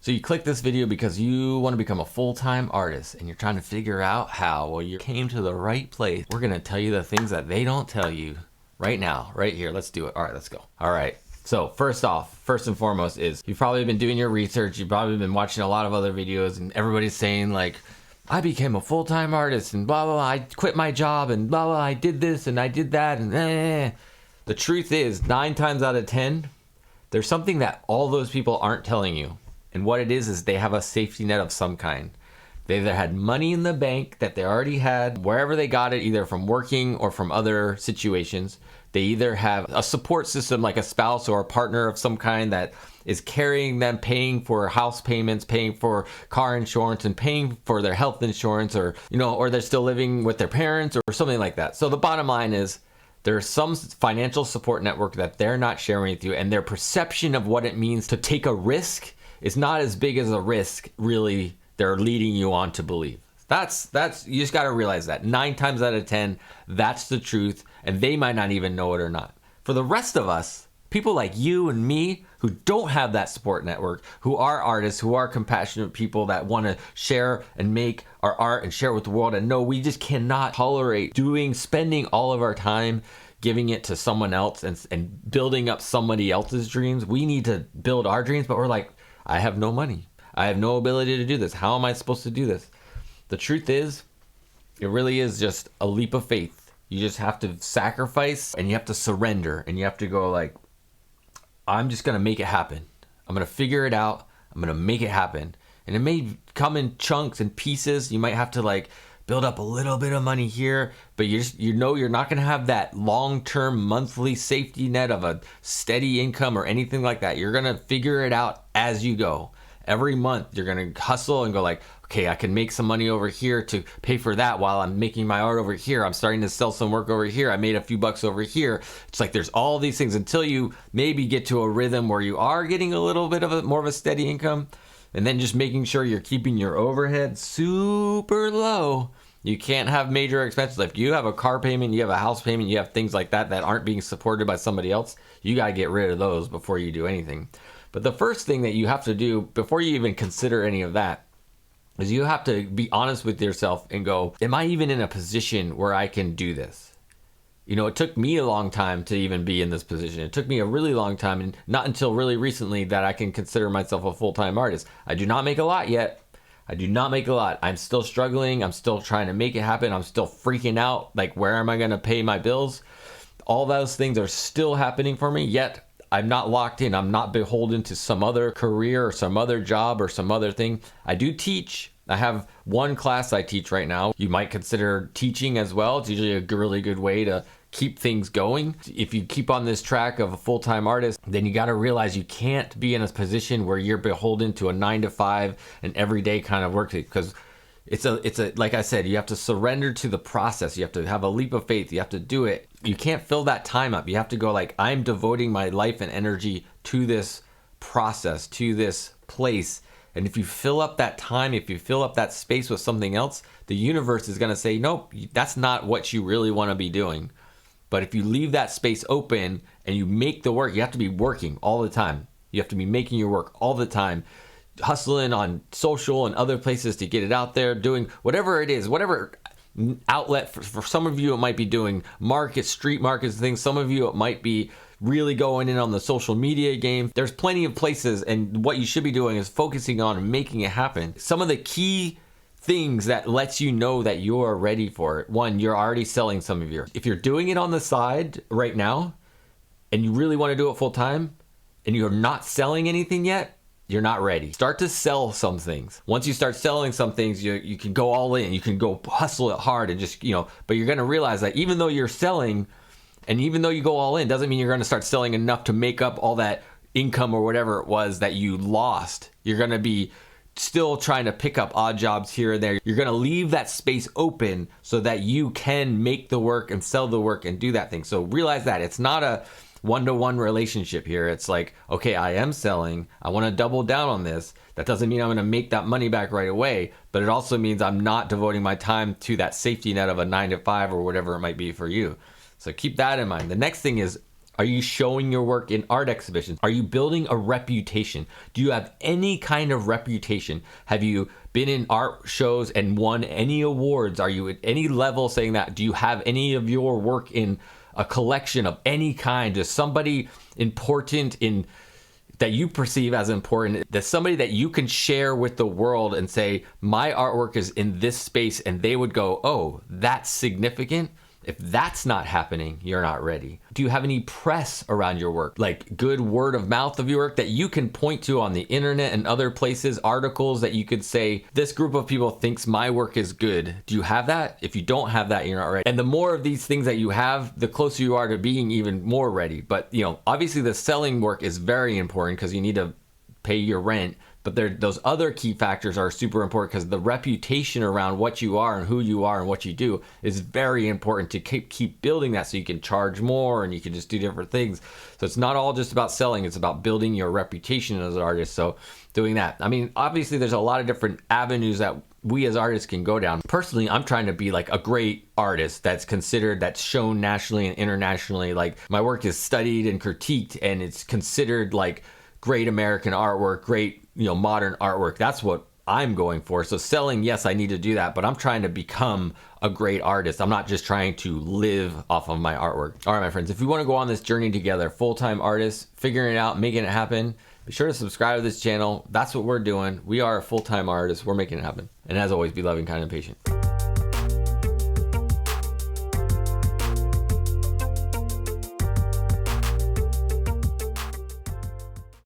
So you click this video because you want to become a full-time artist and you're trying to figure out how. Well, you came to the right place. We're going to tell you the things that they don't tell you right now, right here. Let's do it. All right, let's go. All right. So first and foremost is you've probably been doing your research. You've probably been watching a lot of other videos and everybody's saying like, I became a full-time artist and blah, blah, blah. I quit my job and blah, blah. I did this and I did that and The truth is 9 times out of 10, there's something that all those people aren't telling you. And what it is they have a safety net of some kind. They either had money in the bank that they already had, wherever they got it, either from working or from other situations. They either have a support system like a spouse or a partner of some kind that is carrying them, paying for house payments, paying for car insurance, and paying for their health insurance, or or they're still living with their parents or something like that. So the bottom line is there's some financial support network that they're not sharing with you, and their perception of what it means to take a risk is not as big as a risk really they're leading you on to believe. That's you just got to realize that 9 times out of 10, that's the truth, and they might not even know it or not. For the rest of us, people like you and me who don't have that support network, who are artists, who are compassionate people that want to share and make our art and share it with the world, and know we just cannot tolerate spending all of our time giving it to someone else and building up somebody else's dreams. We need to build our dreams, but we're like, I have no money. I have no ability to do this. How am I supposed to do this? The truth is, it really is just a leap of faith. You just have to sacrifice and you have to surrender and you have to go like, I'm just going to make it happen. I'm going to figure it out. I'm going to make it happen. And it may come in chunks and pieces. You might have to like build up a little bit of money here, but you're not going to have that long-term monthly safety net of a steady income or anything like that. You're going to figure it out as you go. Every month you're going to hustle and go like, okay, I can make some money over here to pay for that while I'm making my art over here. I'm starting to sell some work over here. I made a few bucks over here. It's like there's all these things until you maybe get to a rhythm where you are getting a little bit of more of a steady income. And then just making sure you're keeping your overhead super low. You can't have major expenses. If you have a car payment, you have a house payment, you have things like that that aren't being supported by somebody else, you got to get rid of those before you do anything. But the first thing that you have to do before you even consider any of that is you have to be honest with yourself and go, am I even in a position where I can do this? It took me a long time to even be in this position. It took me a really long time, and not until really recently that I can consider myself a full-time artist. I do not make a lot yet. I'm still struggling. I'm still trying to make it happen. I'm still freaking out. Like, where am I going to pay my bills? All those things are still happening for me, yet I'm not locked in. I'm not beholden to some other career or some other job or some other thing. I do teach. I have one class I teach right now. You might consider teaching as well. It's usually a really good way to keep things going. If you keep on this track of a full-time artist, then you got to realize you can't be in a position where you're beholden to a 9-to-5 and everyday kind of work, because it's a like I said, you have to surrender to the process. You have to have a leap of faith. You have to do it. You can't fill that time up. You have to go like, I'm devoting my life and energy to this process, to this place. And if you fill up that time, if you fill up that space with something else, the universe is going to say, nope, that's not what you really want to be doing. But if you leave that space open and you make the work, you have to be working all the time. You have to be making your work all the time, hustling on social and other places to get it out there, doing whatever it is, whatever outlet. For some of you, it might be doing street markets, things. Some of you, it might be really going in on the social media game. There's plenty of places, and what you should be doing is focusing on making it happen. Some of the key things that lets you know that you're ready for it. One, you're already selling some of if you're doing it on the side right now and you really want to do it full time and you're not selling anything yet, you're not ready. Start to sell some things. Once you start selling some things, you can go all in. You can go hustle it hard and just, but you're going to realize that even though you're selling and even though you go all in, doesn't mean you're going to start selling enough to make up all that income or whatever it was that you lost. You're going to be still trying to pick up odd jobs here and there. You're going to leave that space open so that you can make the work and sell the work and do that thing. So realize that it's not a one-to-one relationship here. It's like, okay, I am selling. I want to double down on this. That doesn't mean I'm going to make that money back right away, but it also means I'm not devoting my time to that safety net of a 9-to-5 or whatever it might be for you. So keep that in mind. The next thing is Are you showing your work in art exhibitions? Are you building a reputation? Do you have any kind of reputation? Have you been in art shows and won any awards? Are you at any level saying that? Do you have any of your work in a collection of any kind? Is somebody important in that you perceive as important? That's somebody that you can share with the world and say, my artwork is in this space, and they would go, oh, that's significant? If that's not happening, you're not ready. Do you have any press around your work? Like good word of mouth of your work that you can point to on the internet and other places, articles that you could say, this group of people thinks my work is good. Do you have that? If you don't have that, you're not ready. And the more of these things that you have, the closer you are to being even more ready. But obviously the selling work is very important because you need to pay your rent. But those other key factors are super important because the reputation around what you are and who you are and what you do is very important to keep building that so you can charge more and you can just do different things. So it's not all just about selling, it's about building your reputation as an artist. So doing that. I mean, obviously there's a lot of different avenues that we as artists can go down. Personally, I'm trying to be like a great artist that's considered, that's shown nationally and internationally. Like my work is studied and critiqued and it's considered like great American artwork, great modern artwork. That's what I'm going for. So selling, yes, I need to do that, but I'm trying to become a great artist. I'm not just trying to live off of my artwork. All right, my friends, if we want to go on this journey together, full-time artists, figuring it out, making it happen, be sure to subscribe to this channel. That's what we're doing. We are a full-time artist. We're making it happen. And as always, be loving, kind, and patient.